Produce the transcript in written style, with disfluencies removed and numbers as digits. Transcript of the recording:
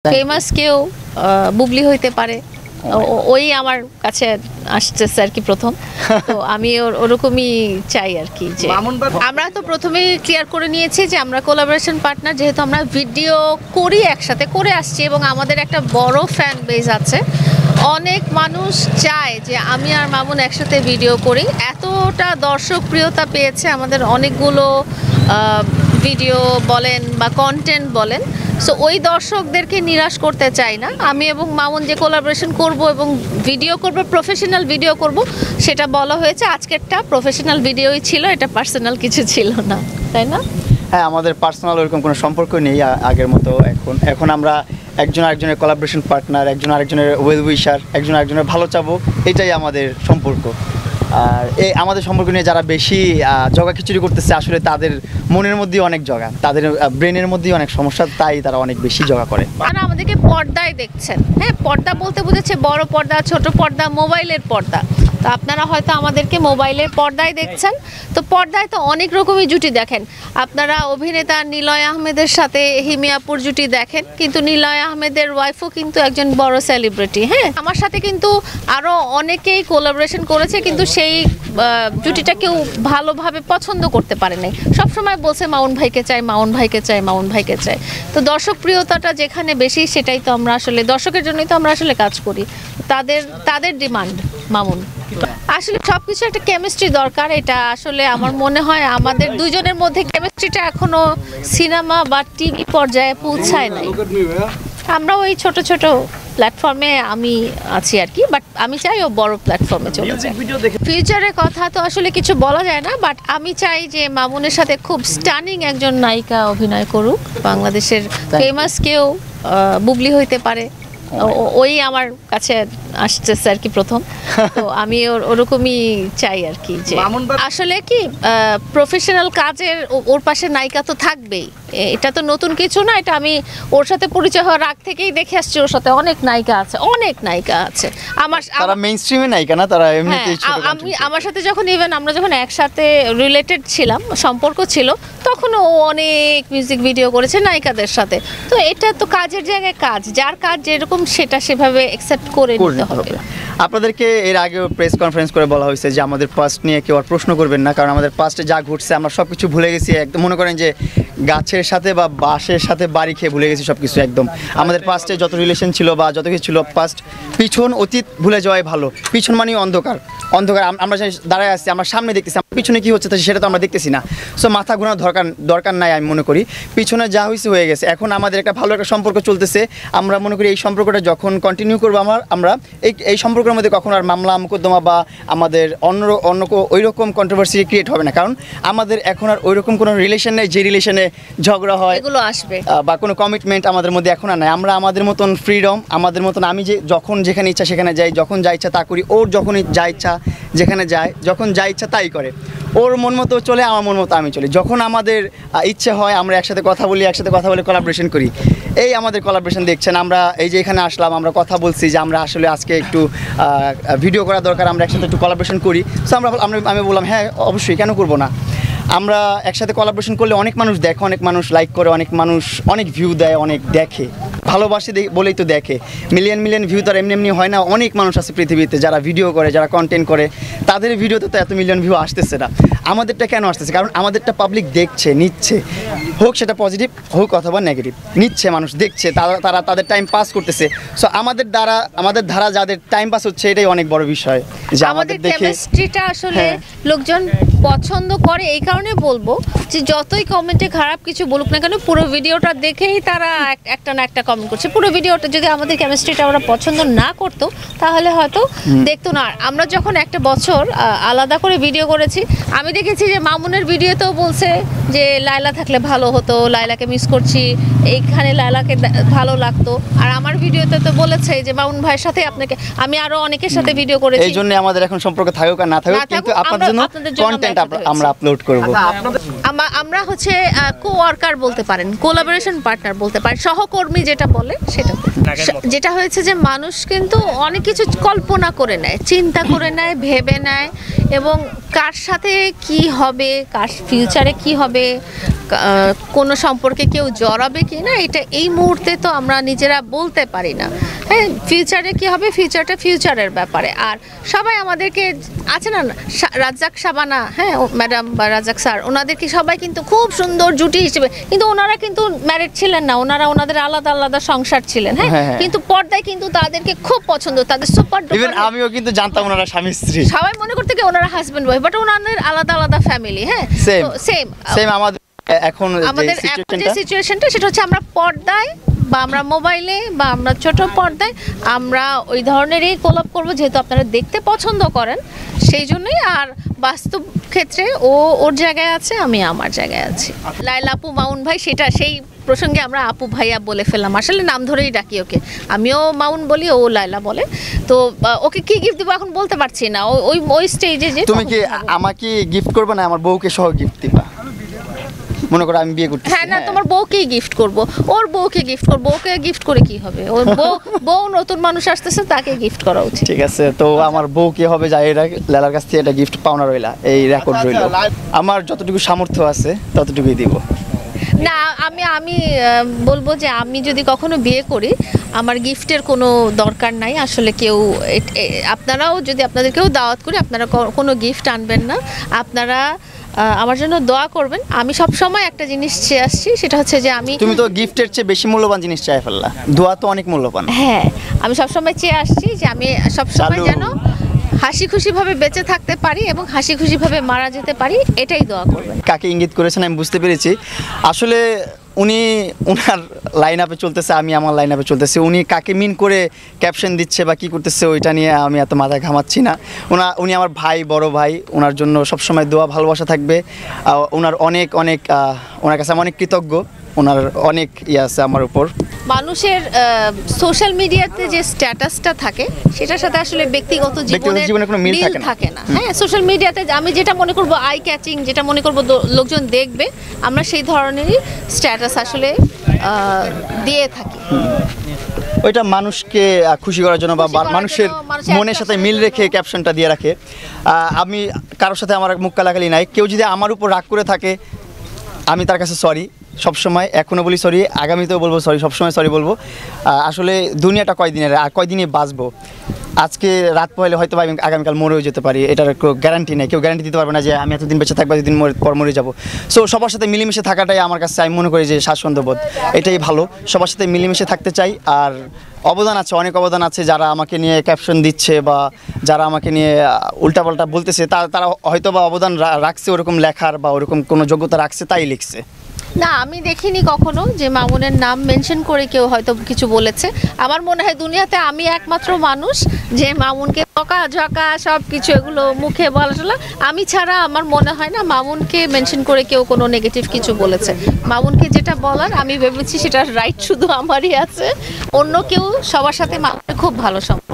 Famous কেউ বুবলি হইতে পারে, ওই আমার কাছে আসতেছে আর কি প্রথম। তো আমি ওরকমই চাই আর কি, যে আমরা তো প্রথমেই ক্লিয়ার করে নিয়েছি যে আমরা কোলাবোরেশন পার্টনার, যেহেতু আমরা ভিডিও করি একসাথে করে আসছি এবং আমাদের একটা বড় ফ্যান বেজ আছে। অনেক মানুষ চায় যে আমি আর মামুন একসাথে ভিডিও করি, এতটা দর্শক প্রিয়তা পেয়েছে আমাদের অনেকগুলো ভিডিও বলেন বা কন্টেন্ট বলেন। সো ওই দর্শকদেরকে নিরাশ করতে চাই না। আমি এবং মামুন যে কোলাবোরেশন করব এবং ভিডিও করব, প্রফেশনাল ভিডিও করব, সেটা বলা হয়েছে। আজকেরটা প্রফেশনাল ভিডিওই ছিল, এটা পার্সোনাল কিছু ছিল না, তাই না? হ্যাঁ, আমাদের পার্সোনাল ওরকম কোনো সম্পর্ক নেই আগের মতো। এখন আমরা একজন আরেকজনের কোলাবোরেশন পার্টনার, একজন আরেকজনের ওয়েল উইশার, একজন আরেকজনের ভালো চাবো, এটাই আমাদের সম্পর্ক। আর এই আমাদের সম্পর্ক নিয়ে যারা বেশি জগা খিচুড়ি করতেছে, আসলে তাদের মনের মধ্যেই অনেক জগা, তাদের ব্রেনের মধ্যেই অনেক সমস্যা, তাই তারা অনেক বেশি জগা করে। তারা আমাদেরকে পর্দায় দেখছেন। হ্যাঁ, পর্দা বলতে বুঝেছে বড় পর্দা, ছোট পর্দা, মোবাইলের পর্দা। তো আপনারা হয়তো আমাদেরকে মোবাইলের পর্দায় দেখছেন। তো পর্দায় তো অনেক রকমই জুটি দেখেন আপনারা। অভিনেতা নিলয় আহমেদের সাথে হিমিয়াপুর জুটি দেখেন, কিন্তু নিলয় আহমেদের ওয়াইফও কিন্তু একজন বড় সেলিব্রিটি। হ্যাঁ, আমার সাথে কিন্তু আরও অনেকেই কোলাবোরেশন করেছে, কিন্তু সেই জুটিটা কেউ ভালোভাবে পছন্দ করতে পারে নাই। সবসময় বলছে মাউন ভাইকে চাই, মাউন ভাইকে চাই, মাউন ভাইকে চাই। তো দর্শক প্রিয়তাটা যেখানে বেশি, সেটাই তো আমরা আসলে দর্শকের জন্যই তো আমরা আসলে কাজ করি। তাদের ডিমান্ড মামুন। আসলে সবকিছু একটা কেমিস্ট্রি দরকার। এটা আসলে আমার মনে হয় আমাদের দুজনের মধ্যে কেমিস্ট্রিটা এখনো সিনেমা বা টিভি পর্যায়ে পৌঁছায় নাই। আমরা ওই ছোট ছোট প্ল্যাটফর্মে আমি আছি আর কি, বাট আমি চাই ও বড় প্ল্যাটফর্মে চলে যায়। ফিউচারের কথা তো আসলে কিছু বলা যায় না, বাট আমি চাই যে মামুনের সাথে খুব স্টানিং একজন নায়িকা অভিনয় করুক। বাংলাদেশের ফেমাস কেউ বুবলি হইতে পারে, ওই আমার কাছে আসতেছে আর কি প্রথম। তো আমি ওরকমই চাই আর কি, যে আসলে কি প্রফেশনাল কাজের ওর পাশে নায়িকা তো থাকবেই। এটা তো নতুন কিছু না, এটা আমি ওর সাথে পরিচয় হওয়ার আগ থেকেই দেখে আসছি। ওর সাথে অনেক নায়িকা আছে, অনেক নায়িকা আছে। তারা মেইনস্ট্রিমে নায়িকা না, তারা এমনিতেই ছোট। আমার সাথে যখন আমরা যখন একসাথে রিলেটেড ছিলাম, সম্পর্ক ছিল, তখন ও অনেক মিউজিক ভিডিও করেছে নায়িকাদের সাথে। তো এটা তো কাজের জায়গায় কাজ, যার কাজ যেরকম সেটা সেভাবে অ্যাকসেপ্ট করে নিতে হবে। আপনাদেরকে এর আগেও প্রেস কনফারেন্স করে বলা হয়েছে যে আমাদের পাস্ট নিয়ে কেউ আর প্রশ্ন করবেন না, কারণ আমাদের পাস্টে যা ঘটছে আমরা সব কিছু ভুলে গেছি। একদম মনে করেন যে গাছের সাথে বা বাঁশের সাথে বাড়ি খেয়ে ভুলে গেছি সব কিছু। একদম আমাদের পাস্টে যত রিলেশন ছিল বা যত কিছু ছিল, পাস্ট পিছন অতীত ভুলে যাওয়াই ভালো। পিছন মানে অন্ধকার। আমরা দাঁড়ায় আসছি, আমার সামনে দেখতেছি, পিছনে কী হচ্ছে সেটা তো আমরা দেখতেছি না। সো মাথা ঘোরানোর দরকার নাই। আমি মনে করি পিছনে যা হয়েছে হয়ে গেছে। এখন আমাদের একটা ভালো একটা সম্পর্ক চলতেছে। আমরা মনে করি এই সম্পর্কটা যখন কন্টিনিউ করবো আমরা এই সম্পর্কের মধ্যে কখনো আর মামলা মোকদ্দমা বা আমাদের অন্য ওই রকম কন্ট্রোভার্সি ক্রিয়েট হবে না, কারণ আমাদের এখন আর ওই রকম কোনো রিলেশন নেই যে রিলেশনে ঝগড়া হয়, এগুলো আসবে, বা কোনো কমিটমেন্ট আমাদের মধ্যে এখন আর নাই। আমরা আমাদের মতন ফ্রিডম, আমাদের মতন আমি যে যখন যেখানে ইচ্ছা সেখানে যাই, যখন যা ইচ্ছা তা করি, ওর যখন যা ইচ্ছা যেখানে যায়, যখন যা ইচ্ছা তাই করে। ওর মন মতো চলে, আমার মন মতো আমি চলি। যখন আমাদের ইচ্ছে হয় আমরা একসাথে কথা বলে কোলাবোরেশন করি। এই আমাদের কোলাবোরেশন দেখছেন। আমরা এই যে এখানে আসলাম, আমরা কথা বলছি যে আমরা আসলে আজকে একটু ভিডিও করা দরকার, আমরা একসাথে একটু কোলাবোরেশন করি। সো আমি বললাম হ্যাঁ অবশ্যই, কেন করবো না। আমরা একসাথে কোলাবোরেশন করলে অনেক মানুষ দেখে, অনেক মানুষ লাইক করে, অনেক মানুষ অনেক ভিউ দেয়, অনেক দেখে, ভালোবাসে বলেই তো দেখে। মিলিয়ন ভিউ তো আর এমনি হয় না। অনেক মানুষ আছে পৃথিবীতে যারা ভিডিও করে, যারা কন্টেন্ট করে, তাদের ভিডিওতে তো এত মিলিয়ন ভিউ আসতেছে না। আমাদেরটা কেন আসতেছে? কারণ আমাদেরটা পাবলিক দেখছে, নিচ্ছে, হোক সেটা পজিটিভ হোক অথবা নেগেটিভ, নিচ্ছে, মানুষ দেখছে, তারা তাদের টাইম পাস করতেছে। সো আমাদের ধারা যাদের টাইম পাস হচ্ছে, এটাই অনেক বড় বিষয় যে আমাদের কেমিস্ট্রিটা আসলে লোকজন পছন্দ করে। এই কারণে বলবো যে যতই কমেন্টে খারাপ কিছু বলুক না কেন, পুরো ভিডিওটা দেখেই তারা একটা না একটা কমেন্ট করছে। পুরো ভিডিওটা যদি আমাদের কেমিস্ট্রিটা ওরা পছন্দ না করতো, তাহলে হয়তো দেখতো না। আমরা যখন একটা বছর আলাদা করে ভিডিও করেছি, আমি দেখেছি যে মামুনের ভিডিওতেও বলছে যে লায়লা থাকলে ভালো হতো, লায়লাকে মিস করছি, এইখানে লায়লাকে ভালো লাগতো। আর আমার ভিডিওতে তো বলেছে যে মামুন ভাইয়ের সাথে আমি আরো অনেকের সাথে ভিডিও করেছি। এই জন্য আমাদের এখন সম্পর্ক থাকুক আর না থাকুক, কিন্তু আপনাদের জন্য কন্টেন্ট আমরা আপলোড করব। আমরা হচ্ছে কো-ওয়ার্কার বলতে পারেন, কোলাবোরেশন পার্টনার বলতে পারেন, সহকর্মী যেটা বলে সেটা। যেটা হয়েছে যে মানুষ কিন্তু অনেক কিছু কল্পনা করে নেয়, চিন্তা করে নেয়, ভেবে নেয়, এবং কার সাথে কি হবে, কার ফিউচারে কি হবে, কোনো সম্পর্কে কেউ জড়াবে কি না এটা এই মুহূর্তে তো আমরা নিজেরা বলতে পারি না। হ্যাঁ, ফিউচারে কি হবে, ফিউচারটা ফিউচারের ব্যাপারে। আর সবাই আমাদেরকে আছে না, রাজ্জাক শাবানা, হ্যাঁ ম্যাডাম বা রাজ্জাক স্যার, ওনাদেরকে সবাই কিন্তু খুব সুন্দর জুটি হিসেবে, কিন্তু ওনারা কিন্তু ম্যারিড ছিলেন না, ওনারা ওনাদের আলাদা আলাদা সংসার ছিলেন। হ্যাঁ, কিন্তু পর্দায় কিন্তু তাদেরকে খুব পছন্দ, তাদের সুপার ইভেন আমিও কিন্তু জানতাম ওনারা স্বামী স্ত্রী, সবাই মনে করতে কি ওনারা হাজবেন্ড ওয়াইফ, বাট ওনাদের আলাদা আলাদা ফ্যামিলি। হ্যাঁ, সেম আমাদের এখন যে সিচুয়েশনটা সেটা হচ্ছে আমরা পর্দায় বা আমরা মোবাইলে বা আমরা ছোট পর্দায় আমরা ওই ধরনেরই কোলাপ করবো, যেহেতু আপনারা দেখতে পছন্দ করেন সেই জন্যই। আর বাস্তব ক্ষেত্রে ও ওর জায়গায় আছে, আমি আমার জায়গায় আছি। লায়লা আপু, মাউন ভাই, সেটা সেই প্রসঙ্গে আমরা আপু ভাইয়া বলে ফেললাম, আসলে নাম ধরেই ডাকি ওকে, আমিও মাউন বলি, ও লায়লা বলে। তো ওকে কি গিফট দিব এখন বলতে পারছি না, ওই স্টেজে যে। তুমি কি আমাকে গিফট করবে না আমার বউকে সহ গিফট দিবা? মনে করো আমি বিয়ে করতে, হ্যাঁ না, তোমার বউকেই গিফট করব, ওর বউকে গিফট করব, ওকে গিফট করে কি হবে, ওর বউ নতুন মানুষ আসতেছে, তাকে গিফট করা উচিত। ঠিক আছে, তো আমার বউ কি হবে যাই, এটা লালার কাছ থেকে এটা গিফট পাওনা রইলা, এই রেকর্ড রইল। আমার যতটুকু সামর্থ্য আছে ততটুকুই দিব। না, আমি বলবো যে আমি যদি কখনো বিয়ে করি আমার গিফটের কোনো দরকার নাই। আসলে কেউ, আপনারাও যদি আপনাদেরকেও দাওয়াত করি, আপনারা কোনো গিফট আনবেন না, আপনারা আমার জন্য দোয়া করবেন। আমি সব সময় একটা জিনিস চেয়ে আসছি, সেটা হচ্ছে যে তুমি তো গিফটের চেয়ে বেশি মূল্যবান জিনিস চাই ফেললা, দোয়া তো অনেক মূল্যবান। হ্যাঁ, আমি সব সময় চেয়ে আসছি যে আমি সব সময় যেন হাসি খুশিভাবে বেঁচে থাকতে পারি এবং হাসি খুশিভাবে মারা যেতে পারি, এটাই দোয়া করবেন। কাকে ইঙ্গিত করেছেন আমি বুঝতে পেরেছি। আসলে উনি ওনার লাইন আপে চলতেছে, আমি আমার লাইন আপে চলতেছি। উনি কাকে মিন করে ক্যাপশন দিচ্ছে বা কী করতেছে ওইটা নিয়ে আমি এত মাথা ঘামাচ্ছি না। উনি আমার ভাই, বড় ভাই, ওনার জন্য সবসময় দোয়া ভালোবাসা থাকবে। ওনার ওনার কাছে আমি অনেক কৃতজ্ঞ, ওনার অনেক আছে আমার উপর। মানুষের সোশ্যাল মিডিয়াতে যে স্ট্যাটাসটা থাকে সেটার সাথে আসলে ব্যক্তিগত জীবনে কোনো মিল থাকে না। হ্যাঁ, সোশ্যাল মিডিয়াতে আমি যেটা মনে করব আই ক্যাচিং, যেটা মনে করব লোকজন দেখবে, আমরা সেই ধরনেরই স্ট্যাটাস আসলে দিয়ে থাকি। ওইটা মানুষকে খুশি করার জন্য বা মানুষের মনের সাথে মিল রেখে ক্যাপশনটা দিয়ে রাখে। আমি কারোর সাথে আমার মুখ কালাকালি নাই। কেউ যদি আমার উপর রাগ করে থাকে আমি তার কাছে সরি সবসময়, এখনও বলি সরি, আগামীতেও বলবো সরি, সবসময় সরি বলবো। আসলে দুনিয়াটা কয়দিনের, আর কয়দিনই বাঁচবো। আজকে রাত পহলে হয়তো আমি আগামীকাল মরেও যেতে পারি, এটার কোনো গ্যারান্টি নেই, কেউ গ্যারান্টি দিতে পারবে না যে আমি এতদিন বেঁচে থাকবো, এতদিন পর মরে যাবো। সো সবার সাথে মিলেমিশে থাকাটাই আমার কাছে, আমি মনে করি যে স্বাচ্ছন্দ্যবোধ, এটাই ভালো। সবার সাথে মিলেমিশে থাকতে চাই। আর অবদান আছে, অনেক অবদান আছে, যারা আমাকে নিয়ে ক্যাপশন দিচ্ছে বা যারা আমাকে নিয়ে উল্টাপাল্টা বলতেছে, তারা হয়তো বা অবদান রাখছে, ওরকম লেখার বা ওরকম কোনো যোগ্যতা রাখছে, তাই লিখছে। না, আমি দেখিনি কখনো যে মামুনের নাম মেনশন করে কেউ হয়তো কিছু বলেছে। আমার মনে হয় দুনিয়াতে আমি একমাত্র মানুষ যে মামুনকে ঝকা সব কিছু এগুলো মুখে বলা, আমি ছাড়া আমার মনে হয় না মামুনকে মেনশন করে কেউ কোনো নেগেটিভ কিছু বলেছে। মামুনকে যেটা বলার আমি ভেবেছি সেটা রাইট শুধু আমারই আছে, অন্য কেউ সবার সাথে মামুনের খুব ভালো সম্পর্ক।